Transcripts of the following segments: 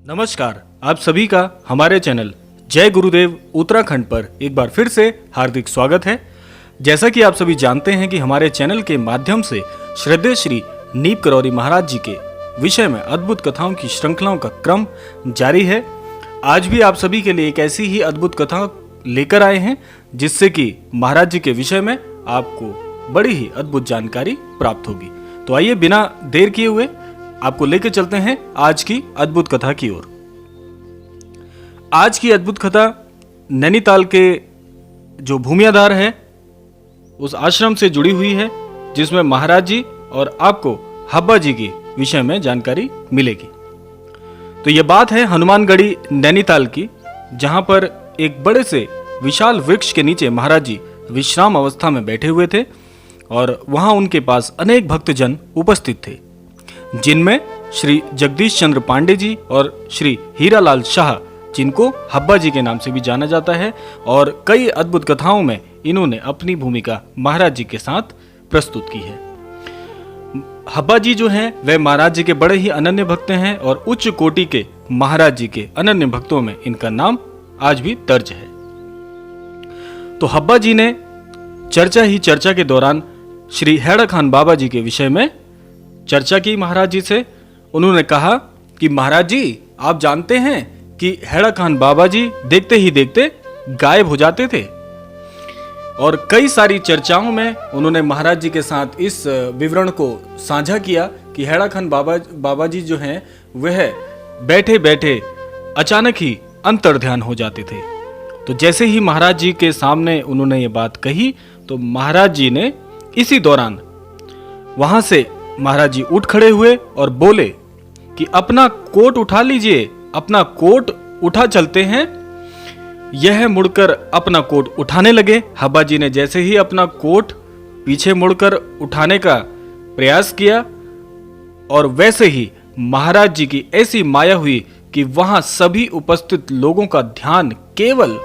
नमस्कार, आप सभी का हमारे चैनल जय गुरुदेव उत्तराखंड पर एक बार फिर से हार्दिक स्वागत है। जैसा कि आप सभी जानते हैं कि हमारे चैनल के माध्यम से श्रद्धेय श्री नीप करौरी महाराज जी के विषय में अद्भुत कथाओं की श्रृंखलाओं का क्रम जारी है। आज भी आप सभी के लिए एक ऐसी ही अद्भुत कथा लेकर आए हैं जिससे कि महाराज जी के विषय में आपको बड़ी ही अद्भुत जानकारी प्राप्त होगी। तो आइए बिना देर किए हुए आपको लेकर चलते हैं आज की अद्भुत कथा की ओर। आज की अद्भुत कथा नैनीताल के जो भूमियाधार है उस आश्रम से जुड़ी हुई है, जिसमें महाराज जी और आपको हब्बा जी की विषय में जानकारी मिलेगी। तो यह बात है हनुमानगढ़ी नैनीताल की, जहां पर एक बड़े से विशाल वृक्ष के नीचे महाराज जी विश्राम अवस्था में बैठे हुए थे और वहां उनके पास अनेक भक्तजन उपस्थित थे, जिनमें श्री जगदीश चंद्र पांडे जी और श्री हीरालाल शाह, जिनको हब्बा जी के नाम से भी जाना जाता है, और कई अद्भुत कथाओं में इन्होंने अपनी भूमिका महाराज जी के साथ प्रस्तुत की है। हब्बा जी जो हैं वे महाराज जी के बड़े ही अनन्य भक्त हैं और उच्च कोटि के महाराज जी के अनन्य भक्तों में इनका नाम आज भी दर्ज है। तो हब्बा जी ने चर्चा के दौरान श्री हैड़ा खान बाबा जी के विषय में चर्चा की महाराज जी से। उन्होंने कहा कि महाराज जी, आप जानते हैं कि हैड़ा खान बाबा जी देखते ही देखते गायब हो जाते थे, और कई सारी चर्चाओं में उन्होंने महाराज जी के साथ इस विवरण को साझा किया कि हैड़ा खान बाबा जी जो हैं वह बैठे बैठे अचानक ही अंतर्ध्यान हो जाते थे। तो जैसे ही महाराज जी के सामने उन्होंने ये बात कही तो महाराज जी ने इसी दौरान वहां से महाराज जी उठ खड़े हुए और बोले कि अपना कोट उठा लीजिए, अपना कोट उठा चलते हैं। यह मुड़कर अपना कोट उठाने लगे। हब्बा जी ने जैसे ही अपना कोट पीछे मुड़कर उठाने का प्रयास किया और वैसे ही महाराज जी की ऐसी माया हुई कि वहां सभी उपस्थित लोगों का ध्यान केवल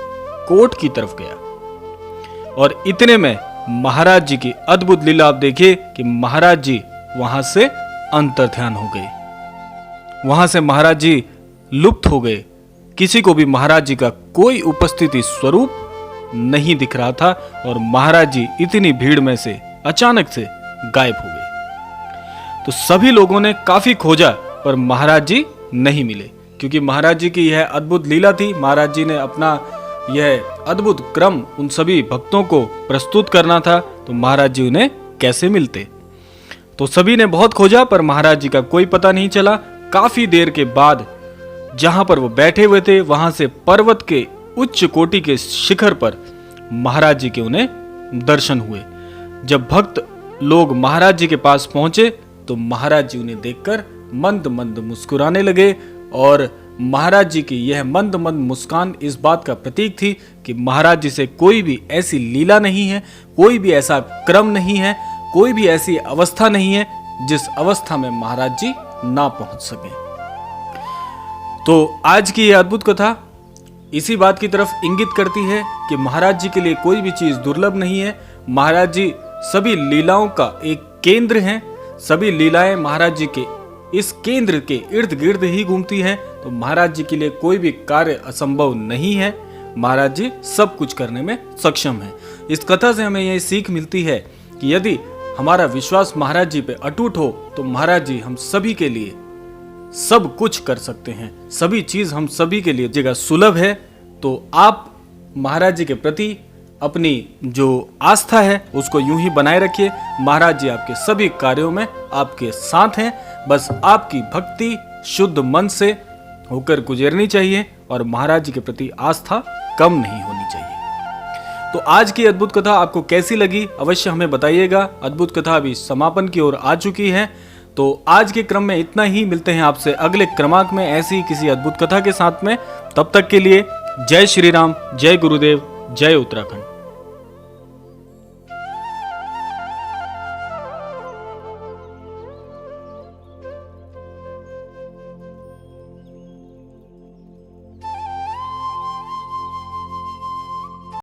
कोट की तरफ गया। और इतने में महाराज जी की अद्भुत लीला आप देखिए कि महाराज जी वहां से अंतर्ध्यान हो गए, वहां से महाराज जी लुप्त हो गए। किसी को भी महाराज जी का कोई उपस्थिति स्वरूप नहीं दिख रहा था और महाराज जी इतनी भीड़ में से अचानक से गायब हो गए। तो सभी लोगों ने काफी खोजा पर महाराज जी नहीं मिले, क्योंकि महाराज जी की यह अद्भुत लीला थी। महाराज जी ने अपना यह अद्भुत क्रम उन सभी भक्तों को प्रस्तुत करना था, तो महाराज जी उन्हें कैसे मिलते। तो सभी ने बहुत खोजा पर महाराज जी का कोई पता नहीं चला। काफी देर के बाद जहां पर वो बैठे हुए थे वहां से पर्वत के उच्च कोटि के शिखर पर महाराज जी के उन्हें दर्शन हुए। जब भक्त लोग महाराज जी के पास पहुंचे तो महाराज जी उन्हें देखकर मंद मंद मुस्कुराने लगे, और महाराज जी की यह मंद मंद मुस्कान इस बात का प्रतीक थी कि महाराज जी से कोई भी ऐसी लीला नहीं है, कोई भी ऐसा क्रम नहीं है, कोई भी ऐसी अवस्था नहीं है जिस अवस्था में महाराज जी ना पहुंच सके। तो आज की यह अद्भुत कथा इसी बात की तरफ इंगित करती है कि महाराज जी के लिए कोई भी चीज दुर्लभ नहीं है। महाराज जी सभी लीलाओं का एक केंद्र हैं। सभी लीलाएं महाराज जी के इस केंद्र के इर्द गिर्द ही घूमती हैं। तो महाराज जी के लिए कोई भी कार्य असंभव नहीं है। महाराज जी सब कुछ करने में सक्षम है। इस कथा से हमें यह सीख मिलती है कि यदि हमारा विश्वास महाराज जी पे अटूट हो तो महाराज जी हम सभी के लिए सब कुछ कर सकते हैं। सभी चीज हम सभी के लिए जगह सुलभ है। तो आप महाराज जी के प्रति अपनी जो आस्था है उसको यूं ही बनाए रखिए। महाराज जी आपके सभी कार्यों में आपके साथ हैं। बस आपकी भक्ति शुद्ध मन से होकर गुजरनी चाहिए और महाराज जी के प्रति आस्था कम नहीं होनी चाहिए। तो आज की अद्भुत कथा आपको कैसी लगी अवश्य हमें बताइएगा। अद्भुत कथा अभी समापन की ओर आ चुकी है। तो आज के क्रम में इतना ही। मिलते हैं आपसे अगले क्रमांक में ऐसी किसी अद्भुत कथा के साथ में। तब तक के लिए जय श्री राम, जय गुरुदेव, जय उत्तराखंड।